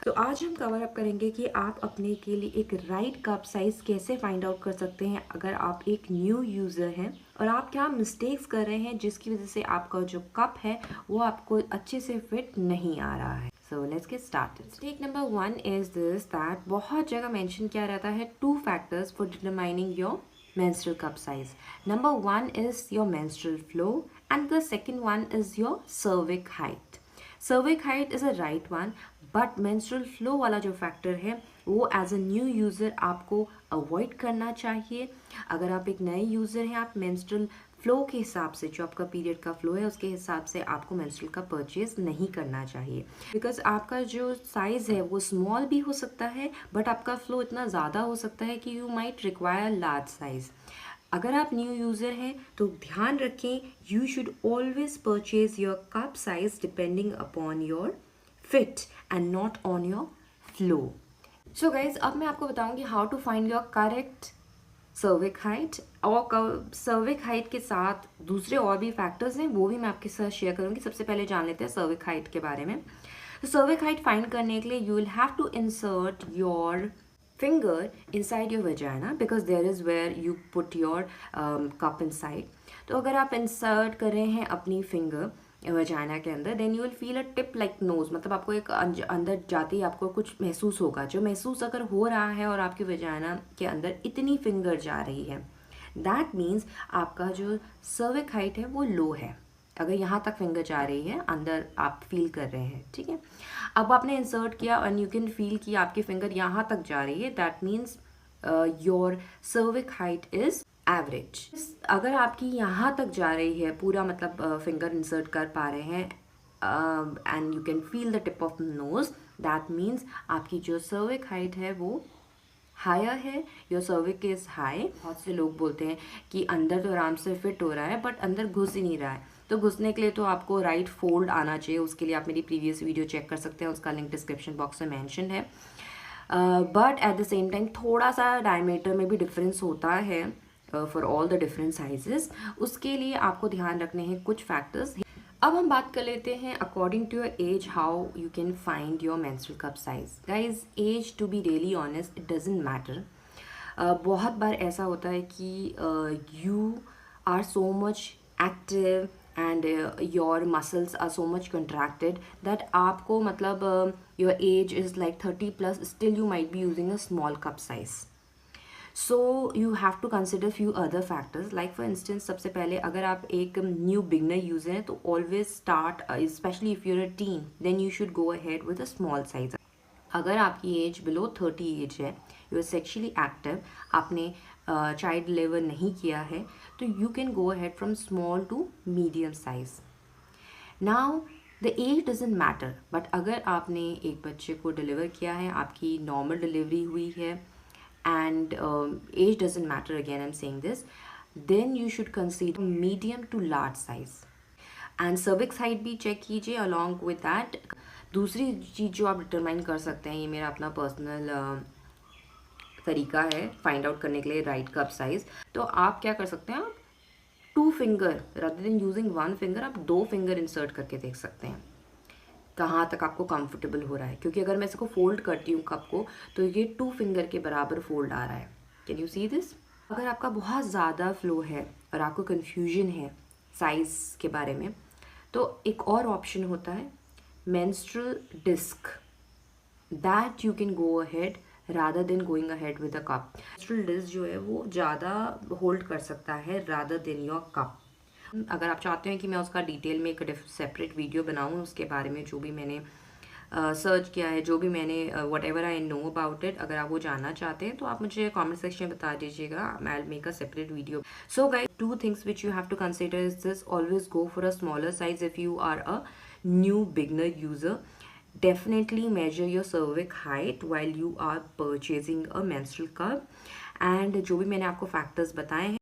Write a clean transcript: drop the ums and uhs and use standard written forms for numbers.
तो आज हम कवर अप करेंगे कि आप अपने के लिए एक राइट कप साइज़ कैसे फाइंड आउट कर सकते हैं अगर आप एक न्यू यूज़र हैं और आप क्या मिस्टेक्स कर रहे हैं जिसकी वजह से आपका जो कप है वो आपको अच्छे से फिट नहीं आ रहा है। So let's get started. Mistake number 1 is this that बहुत जगह मेंशन किया रहता है 2 factors for determining your menstrual cup size. Number 1 is your menstrual flow and the second one is your cervix height. Cervix height is a right one, but menstrual flow वाला जो factor है वो as a new user आपको avoid करना चाहिए। अगर आप एक नए यूज़र हैं, आप menstrual फ्लो के हिसाब से, जो आपका पीरियड का फ्लो है उसके हिसाब से आपको मेंस्ट्रुअल का परचेज नहीं करना चाहिए, बिकॉज आपका जो साइज़ है वो स्मॉल भी हो सकता है बट आपका फ्लो इतना ज़्यादा हो सकता है कि you might require large size. अगर आप न्यू यूज़र हैं तो ध्यान रखें, you should always purchase your cup size depending upon your fit and not on your flow. So guys, अब मैं आपको बताऊंगी how to find your correct cervix height, और सर्विक हाइट के साथ दूसरे और भी फैक्टर्स हैं वो भी मैं आपके साथ शेयर करूंगी। सबसे पहले जान लेते हैं सर्विक हाइट के बारे में। तो सर्विक हाइट फाइंड करने के लिए you will have to insert your finger inside your vagina because there is where you put your cup inside. तो अगर आप इंसर्ट कर रहे हैं अपनी फिंगर वजाना के अंदर, then you will feel a tip like nose, मतलब आपको एक अंदर जाते ही आपको कुछ महसूस होगा। जो महसूस अगर हो रहा है और आपकी वजाना के अंदर इतनी फिंगर जा रही है, दैट मीन्स आपका जो सर्विक हाइट है वो लो है। अगर यहाँ तक फिंगर जा रही है, अंदर आप फील कर रहे हैं, ठीक है। अब आपने इंसर्ट किया एंड यू कैन फील कि आपकी फिंगर यहाँ तक जा रही है, that means your सर्विक height is average. अगर आपकी यहाँ तक जा रही है पूरा, मतलब फिंगर इंसर्ट कर पा रहे हैं and you can feel the tip of nose, that means आपकी जो सर्विक हाइट है वो हायर है, योर सर्विक इज हाई। बहुत से लोग बोलते हैं कि अंदर तो आराम से फिट हो रहा है बट अंदर घुस ही नहीं रहा है। तो घुसने के लिए तो आपको राइट फोल्ड आना चाहिए। उसके लिए आप मेरी प्रीवियस वीडियो चेक कर सकते हैं, उसका लिंक डिस्क्रिप्शन बॉक्स में मेंशन है। But at the same time थोड़ा सा डायमीटर में भी डिफरेंस होता है for all the different sizes. उसके लिए आपको ध्यान रखने हैं कुछ फैक्टर्स। अब हम बात कर लेते हैं according to your age how you can find your menstrual cup size. Guys, age to be really honest it doesn't matter. बहुत बार ऐसा होता है कि you are so much active and your muscles are so much contracted that आपको, मतलब your age is like 30 plus, still you might be using a small cup size. So you have to consider few other factors, like for instance सबसे पहले अगर आप एक new beginner user हैं तो always start, specially if you're a teen, then you should go ahead with a small size. अगर आपकी age below 30 age है, यू आर सेक्शुअली एक्टिव, आपने चाइल्ड डिलीवर नहीं किया है, तो you can go ahead from small to medium size. Now the age doesn't matter, but अगर आपने एक बच्चे को डिलीवर किया है, आपकी नॉर्मल डिलीवरी हुई है and age doesn't matter, again I am saying this, then you should consider medium to large size and cervix height भी चेक कीजिए अलॉन्ग विद दैट। दूसरी चीज़ जो आप डिटरमाइन कर सकते हैं, ये मेरा अपना पर्सनल तरीका है फाइंड आउट करने के लिए राइट कप साइज। तो आप क्या कर सकते हैं, आप 2 finger rather than using 1 finger, आप 2 फिंगर इंसर्ट करके देख सकते हैं कहाँ तक आपको कंफर्टेबल हो रहा है। क्योंकि अगर मैं इसको फोल्ड करती हूँ कप को, तो ये 2 फिंगर के बराबर फोल्ड आ रहा है। Can you see this? अगर आपका बहुत ज़्यादा फ्लो है और आपको कन्फ्यूजन है साइज के बारे में, तो एक और ऑप्शन होता है menstrual disc, that you can go ahead rather than going ahead with a cup. menstrual disc जो है वो ज़्यादा होल्ड कर सकता है rather than your cup. अगर आप चाहते हैं कि मैं उसका डिटेल में एक सेपरेट वीडियो बनाऊँ उसके बारे में, जो भी मैंने सर्च किया है, जो भी मैंने what ever I know about it, अगर आप वो जानना चाहते हैं तो आप मुझे कमेंट सेक्शन में बता दीजिएगा, I will make a separate video. So guys, 2 things which you have to consider is this: always go for a smaller size if you are a new beginner user. Definitely measure your cervix height while you are purchasing a menstrual cup, and जो भी मैंने आपको factors बताए हैं